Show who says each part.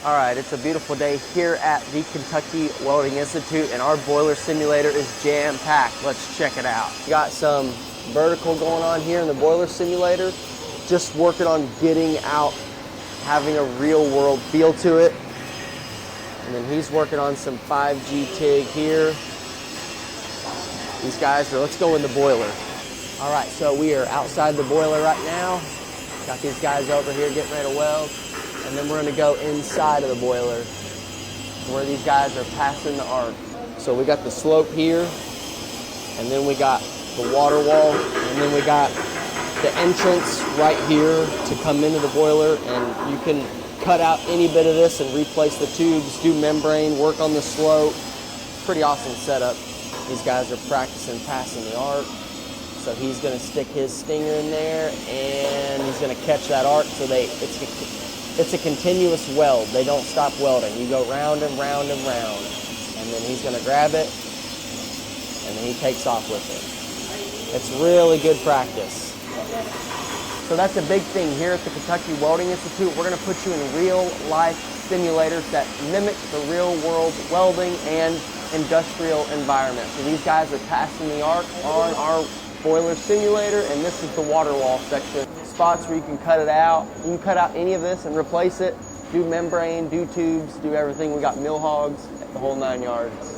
Speaker 1: All right, it's a beautiful day here at the Kentucky Welding Institute, and our boiler simulator is jam-packed. Let's check it out. We got some vertical going on here in the boiler simulator, just working on getting out, having a real-world feel to it. And then he's working on some 5G TIG here. These guys are, let's go in the boiler. All right, so we are outside the boiler right now. Got these guys over here getting ready to weld. And then we're gonna go inside of the boiler where these guys are passing the arc. So we got the slope here, and then we got the water wall, and then we got the entrance right here to come into the boiler, and you can cut out any bit of this and replace the tubes, do membrane, work on the slope. Pretty awesome setup. These guys are practicing passing the arc. So he's gonna stick his stinger in there, and he's gonna catch that arc so it's a continuous weld. They don't stop welding. You go round and round and round. And then he's gonna grab it, and then he takes off with it. It's really good practice. So that's a big thing here at the Kentucky Welding Institute. We're gonna put you in real life simulators that mimic the real world welding and industrial environment. So these guys are passing the arc on our boiler simulator, and this is the water wall section. Spots where you can cut it out. You can cut out any of this and replace it, do membrane, do tubes, do everything. We got mill hogs, the whole 9 yards.